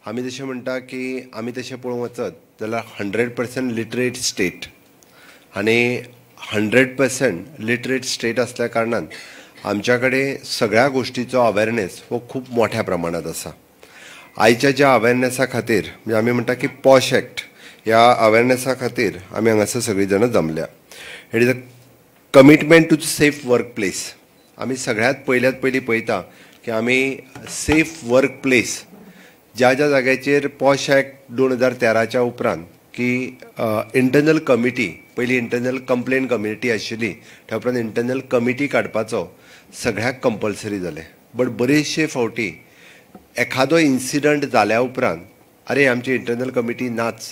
आमी तशें म्हणटा की आमी तशें पळोवंक वचत जाल्यार 100% लिटरेट स्टेट आनी 100% लिटरेट स्टेट असल्या कारणान आमच्या कडेन सगळ्या गोष्टीचो अवेरनेस हो खूब मोठ्या प्रमाणात आसा. आयच्या ज्या अवेरनेसा खातीर म्हणजे आमी म्हणटा की पॉश एक्ट ह्या अवेरनेसा खातीर आमी हांगासर सगळीं जाणां जमल्या. It is a commitment to safe work place. आमी सगळ्यात पयली पळयता की आमी सेफ वर्क प्लेस ज्या ज्या जाग्याचेर पॉश एक्ट 2013च्या उपरांत की इंटरनल कमिटी पयली इंटरनल कंप्लेन कमिटी आशिल्ली त्या उपरांत इंटरनल कमिटी काडपाचो सगळ्याक कंपल्सरी जालें. बट बरेचशे फावटी एखादो इन्सिडंट जाल्या उपरांत अरे आमची इंटरनल कमिटी नाच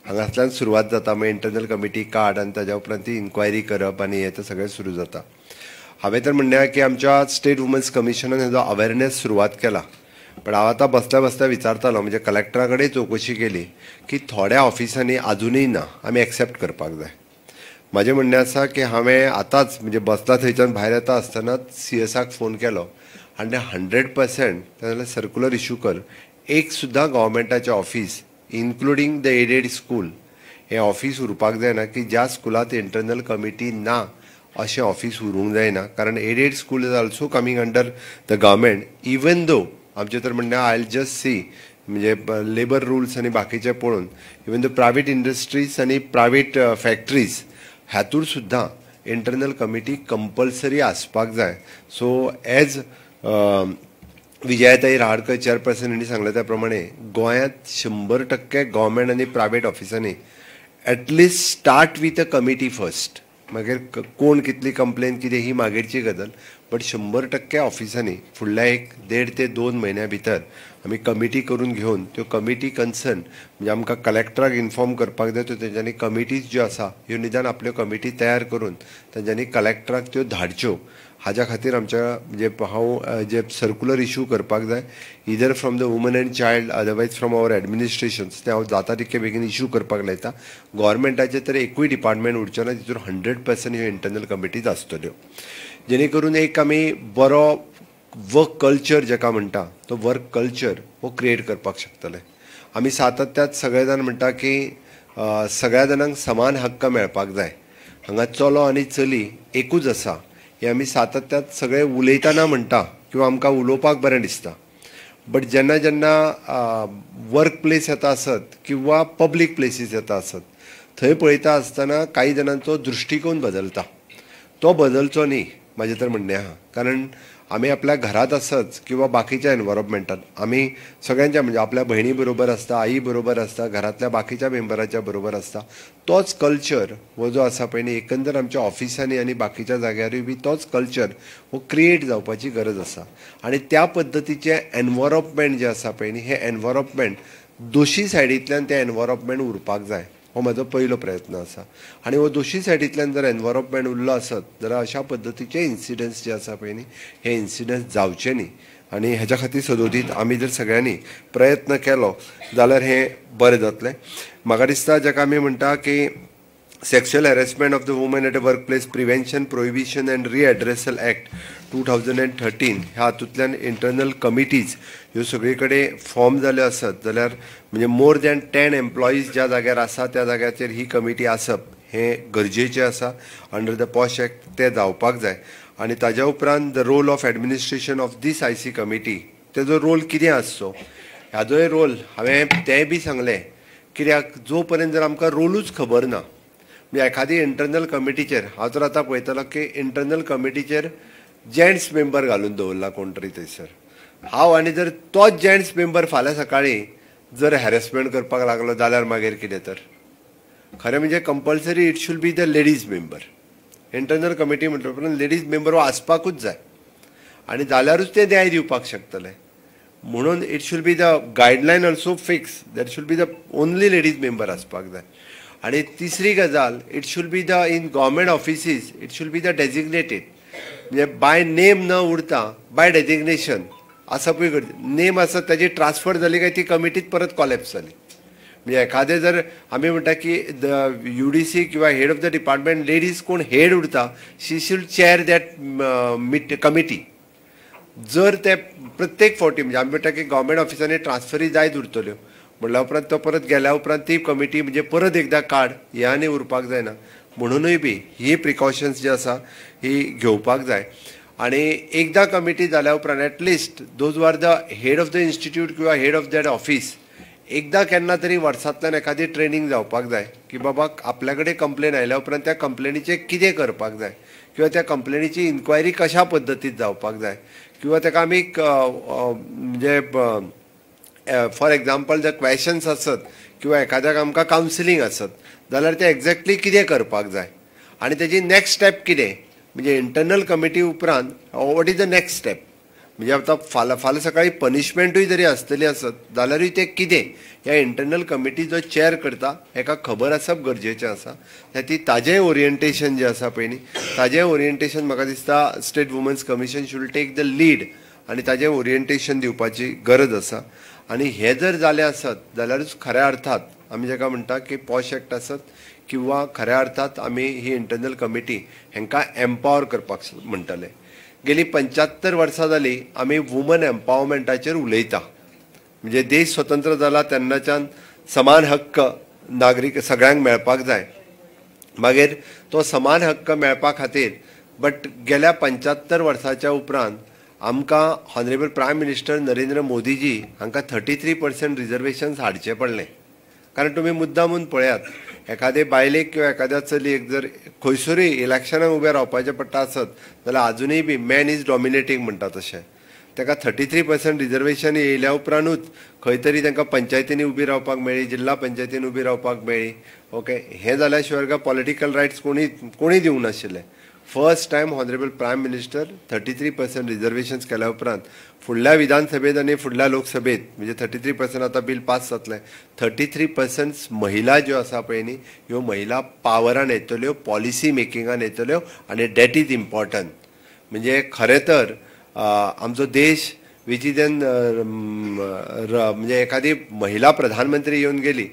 हांगासल्यान सुरवात जाता. मागीर इंटरनल कमिटी काड आनी ताज्या उपरांत ती इन्क्वायरी करप आनी हें सगळें सुरू जाता. हांवें तर म्हणलें की आमच्या स्टेट वुमन्स कमिशनान हेजो अवेरनेस सुरवात केला. पण हांव आतां बसल्या बसल्या विचारतालो म्हणजे कलेक्टरा कडेन चवकशी केली की थोड्या ऑफिसांनी आजुनूय ना. आमी एक्सेप्ट करपाक जाय. म्हाजें म्हणणें आसा की हांवें आतांच म्हणजे बसला थंयच्यान भायर येता आसतनाच CSाक फोन केलो आनी 100% जाल्यार सर्क्युलर इश्यू कर. एक सुद्दां गव्हर्मेंटाचें office including the aided school हें ऑफिस उरपाक जायना की ज्या स्कुलांत इंटरनल कमिटी ना अशें ऑफिस उरूंक जायना. कारण aided school is also coming under the government. Even though आमचें तर म्हणणें आय विल जस्ट सी म्हणजे लेबर रुल्स आनी बाकीचे पळोवन इवन द प्रायवेट इंडस्ट्रीज आनी प्रायवेट फॅक्टरीज हातूर सुद्दां इंटरनल कमिटी कंपल्सरी आसपाक जाय. सो एज विजयाताई राहडकर चेअरपर्सन हांणी सांगलें त्या प्रमाणे गोंयांत 100% गव्हर्मेंट आनी प्रायवेट ऑफिसांनी at least start with a committee first. मागीर कोण कितली कंप्लेन कितें ही मागीरची गजाल. बट 100% ऑफिसांनी फुडल्या 1.5 ते 2 म्हयन्या भितर आमी कमिटी करून घेवन त्यो कमिटी कन्सर्न म्हणजे आमकां कलेक्टराक इन्फॉर्म करपाक जाय. त्यो तेंच्यांनी कमिटीज ज्यो आसा ह्यो निदान आपल्यो कमिटी तयार करून तेंच्यांनी कलेक्टराक त्यो धाडच्यो. हाज्या खातीर आमच्या म्हणजे हांव जे सर्क्युलर इश्यू करपाक जाय either from the woman and child otherwise from our administrations ते हांव जाता तितके बेगीन इश्यू करपाक लायता. गोव्हर्मेंटाचे तर एकूय डिपार्टमेंट उरचो ना तितूर 100% ह्यो इंटरनल कमिटीज आसतल्यो. जेणे करून एक आमी बरो वर्क कल्चर जाका म्हणटा तो वर्क कल्चर हो क्रिएट करपाक शकतले. आमी सातत्यात सगळे जाण म्हणटा की सगळ्या जाणांक समान हक्क मेळपाक जाय. हांगा चलो आनी चली एकूच आसा हे आमी सातत्यात सगळे उलयतना म्हणटा किंवा आमकां उलोवपाक बरें दिसता. बट जेन्ना जेन्ना वर्क प्लेस येता आसत किंवा पब्लीक प्लेसीस येता आसत थंय पळयता आसतना कांय जाणांचो दृश्टीकोन बदलता. तो बदलचो न्ही म्हाजें तर म्हणणें आहा. कारण आमी आपल्या घरांत आसत किंवा बाकीच्या एनवायरमेंटान आमी सगळ्यांच्या म्हणजे आपल्या भयणी बरोबर आसता, आई बरोबर आसता, घरांतल्या बाकीच्या मेंबराच्या बरोबर आसता. तोच कल्चर हो जो आसा पळय न्ही एकंदर आमच्या ऑफिसांनी आनी बाकीच्या जाग्यारूय बी तोच कल्चर हो क्रिएट जावपाची गरज आसा. आनी त्या पद्दतीचें एनवायरमेंट जें आसा पळय न्ही हें एनवायरमेंट दोशी सायडींतल्यान तें एनवायरमेंट उरपाक जाय हो म्हाजो पयलो प्रयत्न आसा. आनी हो दोशी सायडींतल्यान जर एनवायरमेंट उरलो आसत जाल्यार अशा पद्दतीचे इन्सिडंट्स जे आसा पळय न्ही हे इन्सिडंट्स जावचे न्ही. आनी हेच्या खातीर सदोदीत आमी जर सगळ्यांनी प्रयत्न केलो जाल्यार हें बरें जातलें. म्हाका दिसता जाका आमी म्हणटा की sexual harassment of the woman at a work place prevention prohibition and redressal act 2013 ह्या हातूंतल्यान इंटरनल कमिटीज ह्यो सगळे कडेन फॉर्म जाल्यो आसत जाल्यार म्हणजे मोर दॅन 10 एम्प्लॉईज ज्या जाग्यार आसा त्या जाग्याचेर ही कमिटी आसप हें गरजेचें आसा. अंडर द पॉश एक्ट तें जावपाक जाय. आनी ताज्या उपरांत the role of administration of this IC committee तेजो रोल कितें आसचो ह्याचोय रोल हांवें तेंय बी सांगलें. कित्याक जो पर्यंत जर आमकां रोलूच खबर ना म्हणजे एखादी इंटरनल कमिटीचेर हांव तर आतां पळयतलो की इंटरनल कमिटीचेर जेंट्स मेंबर घालून दवरला कोण तरी थंयसर. हांव आनी जर तोच जेंट्स मेंबर फाल्यां सकाळीं जर हॅरेसमेंट करपाक लागलो जाल्यार मागीर कितें तर खरें म्हणजे compulsory it should be the ladies member. Internal committee म्हणटा उपरांत लेडीज मेंबर हो आसपाकूच जाय आनी जाल्यारूच ते न्याय दिवपाक शकतले. म्हणून it should be the guideline also fix that should be the only ladies member आसपाक जाय. आनी तिसरी गजाल it should be the in government offices it should be the designated म्हणजे बाय नेम न उरता बाय डेजिग्नेशन आसपूय गरजेचें. नेम आसत ताजी ट्रान्सफर जाली काय ती कमिटीच परत कॉलेप्स जाली. म्हणजे एखादें जर आमी म्हणटा की द UDC किंवा head of the department ladies कोण हेड उरता शी शूड चेअर दॅट कमिटी. जर ते प्रत्येक फावटी म्हणजे आमी म्हणटा की गव्हर्मेंट ऑफिसांनी ट्रान्सफरी जायत उरतल्यो म्हणल्या उपरांत तो परत गेल्या उपरांत ती कमिटी म्हणजे परत एकदा काड हे आनी उरपाक जायना म्हणूनय बी ही प्रिकॉशन्स जी आसा ही घेवपाक जाय आणि एकदा कमिटी जाल्या उपरांत at least those are the head of the institute किंवा हेड ऑफ दॅट ऑफिस एकदा केन्ना तरी वर्सांतल्यान एखादी ट्रेनिंग जावपाक जाय की बाबा आपल्या कडेन कंप्लेन आयल्या उपरांत त्या कंप्लेनीचें कितें करपाक जाय किंवा त्या कंप्लेनीची इन्क्वायरी कशा पद्दतीन जावपाक जाय किंवा ताका आमी म्हणजे फॉर एग्जाम्पल जर क्वेश्चन्स आसत किंवा एखाद्याक आमकां कावन्सिलींग आसत जाल्यार ते एक्झॅक्टली कितें करपाक जाय आनी तेजी नेक्स्ट स्टेप कितें म्हणजे इंटरनल कमिटी उपरांत what is the next step म्हणजे आतां फाल्यां सकाळी पनिशमेंटूय जरी आसतली आसत जाल्यारूय ते कितें ह्या इंटरनल कमिटी जो चेअर करता हेका खबर आसप गरजेचें आसा ती ताजें ओरिएंटेशन जें आसा पळय न्ही ताजें ओरिएंटेशन म्हाका दिसता state women's commission should take the lead आनी ताजें ओरिएंटेशन दिवपाची गरज आसा आनी हें जर जालें आसत जाल्यारूच खऱ्या अर्थात आमी जाका म्हणटा की पॉश एक्ट आसत किंवा खऱ्या अर्थात आमी ही इंटरनल कमिटी हांकां एम्पावर करपाक म्हणटले गेली 75 वर्सां जाली आमी वुमन एम्पावरमेंटाचेर उलयता म्हणजे देश स्वतंत्र जाला तेन्नाच्यान समान हक्क नागरीक सगळ्यांक मेळपाक जाय मागीर तो समान हक्क मेळपा खातीर बट गेल्या 75 वर्सांच्या उपरांत आमकां honourable prime minister Narendra Modiji हांकां 33% रिजर्वेशन्स हाडचे पडले कारण तुमी मुद्दामून पळयात एखादे बायलेक किंवा एखाद्या चलयेक जर खंयसरूय इलेक्शनाक उबें रावपाचें पडटा आसत जाल्यार आजुनूय बी मॅन इज डॉमिनेटींग म्हणटा तशें ताका 33% रिजर्वेशन येयल्या उपरांतूच खंय तरी तांकां पंचायतींनी उबी रावपाक मेळ्ळी जिल्ला पंचायतीन उबी रावपाक मेळ्ळी ओके हें जाल्या शिवाय पॉलिटिकल रायट्स कोणी दिवंक नाशिल्ले first time honourable prime minister 33% reservations केल्या उपरांत फुडल्या विधानसभेत आनी फुडल्या लोकसभेत म्हणजे 33% आतां बील पास जातलें 33% महिला ज्यो आसा पळय न्ही ह्यो महिला पावरान येतल्यो पॉलिसी मेकिंगान येतल्यो आनी डॅट इज इम्पॉर्टंट म्हणजे खरें तर आमचो देश वीच इज एन म्हणजे एखादी महिला प्रधानमंत्री येवन गेली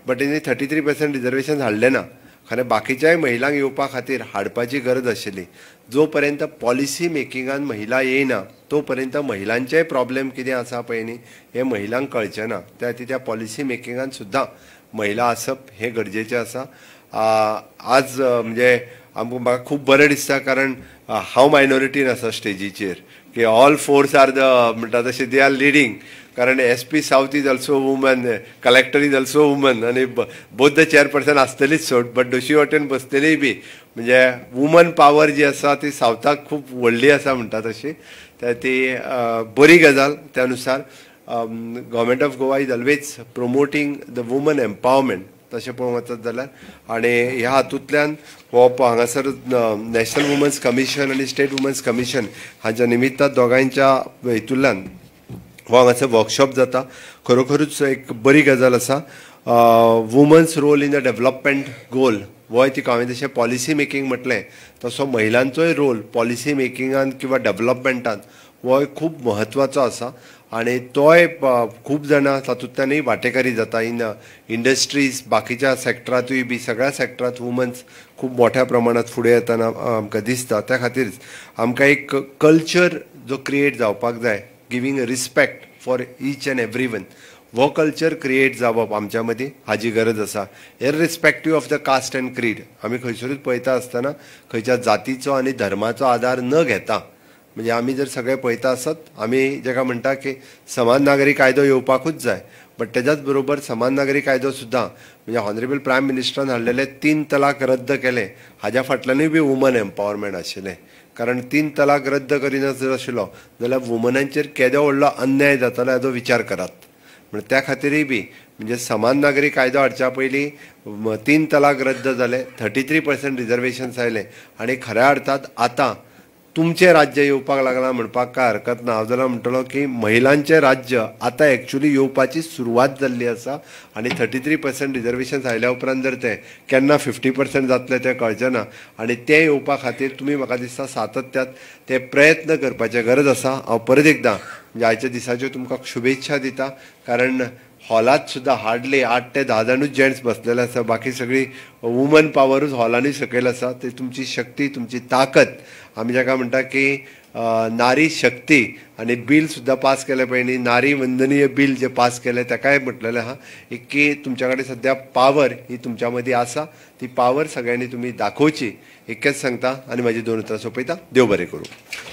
बट तेणी 33% रिजर्वेशन हाडलें ना खरें बाकीच्याय महिलांक येवपा खातीर हाडपाची गरज आशिल्ली जो पर्यंत पॉलिसी मेकिंगान महिला येयना तो पर्यंत महिलांचेय प्रॉब्लेम कितें आसा पळय न्ही हें महिलांक कळचें ना त्या पॉलिसी मेकिंगान सुद्दां महिला आसप हें गरजेचें आसा आज म्हणजे म्हाका खूब बरें दिसता कारण हांव मायनॉरिटीन आसा स्टेजीचेर की ऑल फोर्स आर द म्हणटा तशें दे आर लिडींग कारण SP south is also woman collector is also woman आनी बोथ द चेअरपर्सन आसतलीच सोड बट दोशी वटेन बसतलीय बी म्हणजे वुमन पावर जी आसा ती सावथाक खूब व्हडली आसा म्हणटा तशी ती बरी गजाल त्या अनुसार government of Goa is always promoting the woman empowerment तशें पळोवंक वचत जाल्यार आनी ह्या हातूंतल्यान हो हांगासर नॅशनल वुमन्स कमिशन आनी स्टेट वुमन्स कमिशन हाच्या निमित्तान दोगांयच्या हितूंतल्यान हो हांगासर वर्कशॉप जाता खरोखरूच एक बरी गजाल आसा women's role in the development goal हो ती हांवें जशें पॉलिसी मेकिंग म्हटलें तसो महिलांचोय रोल पॉलिसी मेकिंगान किंवा डेव्हलपमेंटान हो खूब म्हत्वाचो आसा आनी तोय खूब जाणां तातूंतल्यानय वांटेकारी जाता इन इंडस्ट्रीज बाकीच्या सॅक्टरांतूय बी सगळ्या सॅक्टरांत वुमन्स खूब मोठ्या प्रमाणांत फुडें येताना आमकां दिसता त्या खातीर आमकां एक कल्चर जो क्रिएट जावपाक जाय giving respect for each end every one हो कल्चर क्रिएट जावप आमच्या मदीं हाची गरज आसा इररिस्पेक्टीव ऑफ द कास्ट एंड क्रीड आमी खंयसरूच पळयता आसतना खंयच्या जातीचो आनी धर्माचो आदार न घेता म्हणजे आमी जर सगळे पळयता आसत आमी जाका म्हणटा की समान नागरी कायदो येवपाकूच जाय बट तेच्याच बरोबर समान नागरी कायदो सुद्दां म्हणजे हॉनरेबल प्रायम मिनिस्टरान हाडलेले 3 तलाक रद्द केले हाज्या फाटल्यानूय बी वुमन एम्पावरमेंट आशिल्लें कारण 3 तलाक रद्द करिना जर आशिल्लो जाल्यार वुमनांचेर केदो व्हडलो अन्याय जातालो हाचो विचार करात म्हणजे त्या खातीरय बी म्हणजे समान नागरी कायदो हाडच्या पयलीं 3 तलाक रद्द जाले 33% रिजर्वेशन्स आयले आनी खऱ्या अर्थात आतां तुमचें राज्य येवपाक लागलां म्हणपाक काय हरकत ना हांव जाल्यार म्हणटलो की महिलांचें राज्य आतां एक्चुली येवपाची सुरवात जाल्ली आसा आनी 33% रिजर्वेशन्स आयल्या उपरांत जर ते केन्ना 50% जातले तें कळचें ना आनी तें येवपा खातीर तुमी म्हाका दिसता सातत्यात ते प्रयत्न करपाचे गरज आसा हांव परत एकदां म्हणजे आयच्या दिसाच्यो तुमकां शुभेच्छा दिता कारण हॉलात सुद्धा हार्डली 8 ते 10 जाणूच जेंट्स बसलेले आसा, बाकी सगळी वुमन पावरूच हॉलांनी सकयल आसा. ती तुमची शक्ती, तुमची ताकद, आमी जाका म्हणटा की नारी शक्ती. आणि बिल सुद्धा पास केले पळय, नारी वंदनीय बिल जे पास केले ताकाय म्हटलेलें आहा की तुमच्या कडेन सध्या पावर ही तुमच्या मदीं आसा. ती पावर सगळ्यांनी तुमी दाखोवची इतकेंच सांगता आनी म्हाजी 2 उतरां सोंपयता. देव बरें करूं.